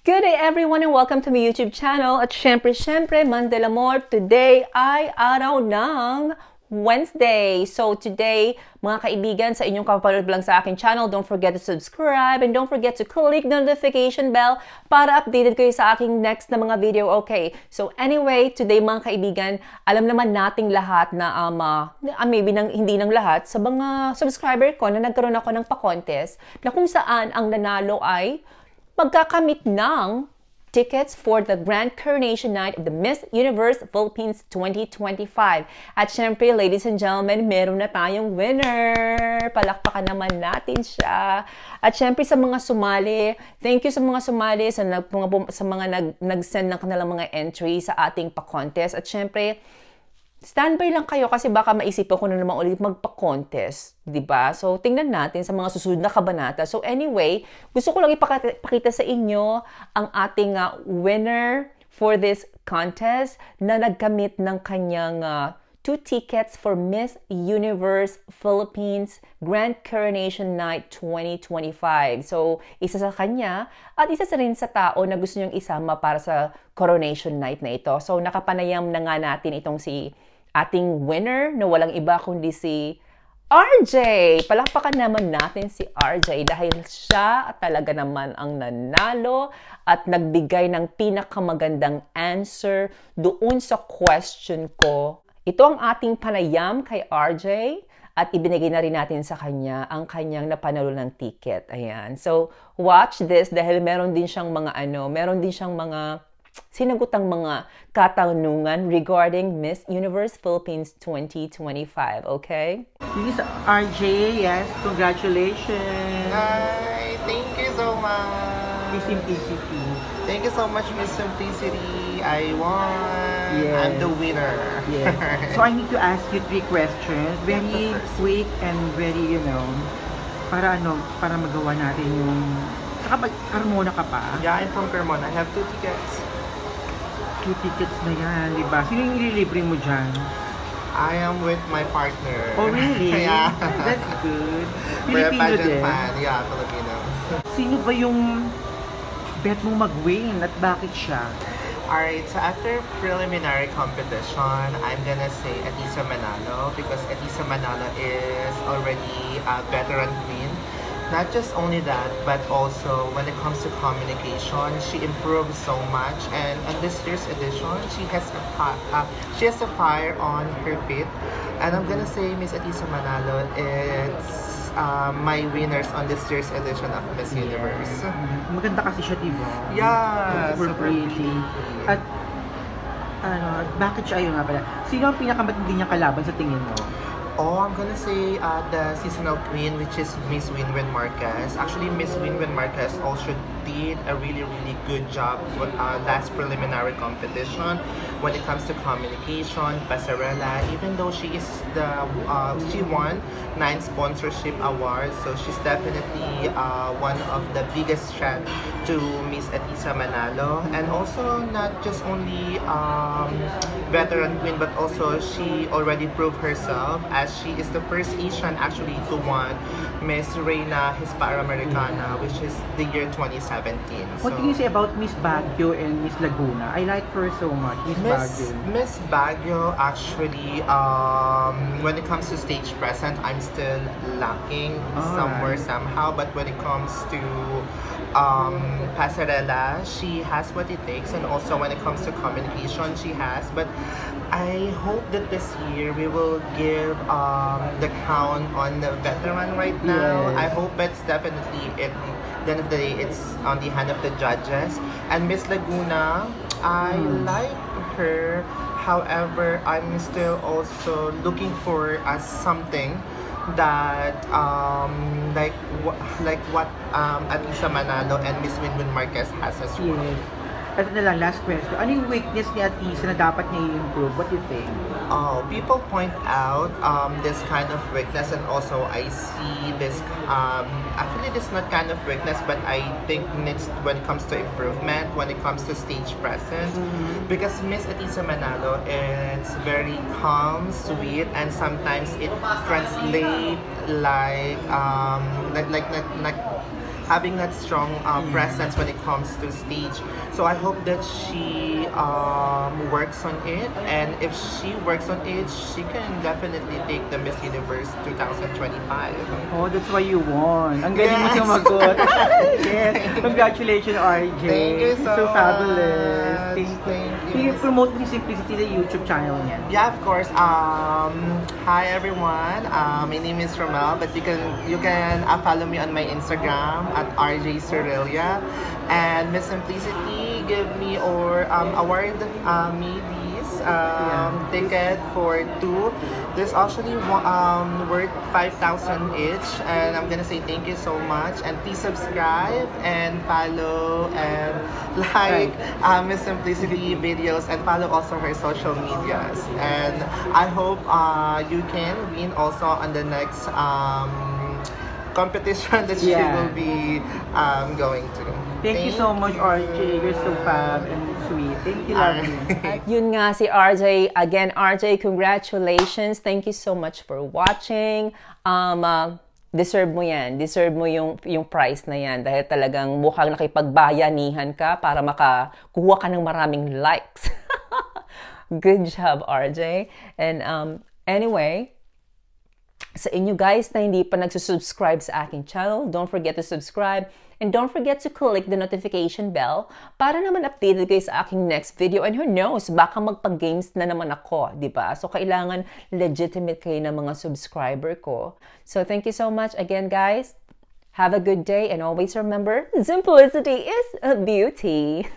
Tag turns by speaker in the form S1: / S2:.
S1: Good day everyone and welcome to my YouTube channel. At syempre, Mandel Amor, today ay araw ng Wednesday. So today, mga kaibigan, sa inyong kapapanood lang sa aking channel, don't forget to subscribe and don't forget to click the notification bell para updated kayo sa aking next na mga video. Okay, so anyway, today mga kaibigan, alam naman nating lahat na maybe hindi ng lahat, sa mga subscriber ko na nagkaroon ako ng pa-contest na kung saan ang nanalo ay pagkakamit ng tickets for the Grand Coronation Night of the Miss Universe Philippines 2025. At syempre, ladies and gentlemen, meron na tayong winner. Palakpakan naman natin siya. At syempre, sa mga sumali, thank you sa mga sumali, sa mga nag-send ng kanilang mga entry sa ating pa-contest. At syempre, standby lang kayo kasi baka maisipan ko na naman ulit magpa-contest, di ba? So, tingnan natin sa mga susunod na kabanata. So, anyway, gusto ko lang ipakita sa inyo ang ating winner for this contest na nagkamit ng kanyang 2 tickets for Miss Universe Philippines Grand Coronation Night 2025. So, isa sa kanya at isa rin sa tao na gusto niyong isama para sa Coronation Night na ito. So, nakapanayam na nga natin itong si ating winner na walang iba kundi si RJ. Palakpakan naman natin si RJ dahil siya talaga naman ang nanalo at nagbigay ng pinakamagandang answer doon sa question ko. Ito ang ating panayam kay RJ at ibinigay na rin natin sa kanya ang kanyang napanalo ng ticket. Ayan. So, watch this dahil meron din siyang mga sinagutang mga katanungan regarding Miss Universe Philippines 2025, okay?
S2: Miss RJ, yes, congratulations.
S3: Hi, thank you so much.
S2: Miss Simplicity.
S3: Thank you so much, Miss Simplicity. I won.
S2: Yes.
S3: I'm the winner.
S2: Yes. So I need to ask you 3 questions, very quick and very, para magawa natin yung... Saka Carmona ka pa?
S3: Yeah, I'm from Carmona. I have 2 tickets.
S2: 2 tickets na yan, di ba? Sino yung ililibre mo dyan?
S3: I am with my partner.
S2: Oh, really?
S3: Yeah.
S2: That's good.
S3: We're a
S2: Filipino
S3: pageant
S2: din.
S3: fan. Yeah, Filipino.
S2: Sino ba yung bet mo mag-win at bakit siya?
S3: Alright, so after preliminary competition, I'm gonna say Atisa Manalo because Atisa Manalo is already a veteran queen. Not just only that, but also when it comes to communication, she improved so much. And on this year's edition, she has a fire on her feet. And I'm gonna say Miss Atisa Manalo is my winners on this year's edition of Miss Universe.
S2: Maganda kasi siya, diba?
S3: Yeah,
S2: super pretty. At bakit siya ayun nga pala? Sino ang pinakamatindi niyang kalaban sa tingin mo?
S3: Oh, I'm gonna say the seasonal queen, which is Miss Winwin Marquez. Actually, Miss Winwin Marquez also did a really good job with last preliminary competition when it comes to communication, passerella. Even though she is she won 9 sponsorship awards, so she's definitely one of the biggest threat to Miss Atisa Manalo. And also not just only veteran queen, but also she already proved herself as she is the first Asian actually to won Miss Reina Hispanoamericana, which is the year 2017.
S2: What can you say about Miss Baguio and Miss Laguna? I like her so much,
S3: Miss Baguio actually, when it comes to stage presence, I'm still lacking somewhere somehow. But when it comes to passerella, she has what it takes, and also when it comes to communication, she has. But I hope that this year we will give the crown on the veteran right now.
S2: Yes.
S3: I hope it's definitely at the end of the day it's on the hand of the judges. And Miss Laguna, I like her. However, I'm still also looking for something that like what Atisa Manalo and Miss Winwin Marquez has as well.
S2: Yes. Ito na lang, last question. Ano yung weakness ni Atisa na dapat niya i-improve? What do you think?
S3: People point out this kind of weakness, and also I see this actually this not kind of weakness, but I think it's when it comes to improvement, when it comes to stage presence, because Miss Atisa Manalo is very calm, sweet, and sometimes it translates like having that strong presence when it comes to stage. So I hope that she works on it, and if she works on it, she can definitely take the Miss Universe 2025.
S2: Oh, that's why you won. Ang galing mo
S3: Yes.
S2: sumagot. Yes. Congratulations, RJ.
S3: Thank you so
S2: fabulous.
S3: much.
S2: Thank you.
S3: Thank you.
S2: Can you promote the Simplicity, the YouTube channel niya?
S3: Yeah, of course. Hi everyone. My name is Romel, but you can follow me on my Instagram at RJ Sorelia. And Miss Simplicity give me award me this ticket for 2. There's actually worth 5,000 each, and I'm gonna say thank you so much. And please subscribe and follow and like Miss Simplicity videos, and follow also her social medias. And I hope you can win also on the next competition that she will be going to.
S2: Thank you so much, RJ. You're so fab and sweet. Thank you, love you.
S1: At yun nga si RJ. Again, RJ, congratulations. Thank you so much for watching. Deserve mo yan. Deserve mo yung prize na yan. Dahil talagang mukhang nakipagbayanihan ka para makakuha ka ng maraming likes. Good job, RJ. And anyway, sa inyo guys na hindi pa nagsusubscribe sa aking channel, don't forget to subscribe. And don't forget to click the notification bell para naman updated kayo sa aking next video. And who knows, baka magpag-games na naman ako, di ba? So, kailangan legitimate kayo ng mga subscriber ko. So, thank you so much again, guys. Have a good day and always remember, simplicity is a beauty.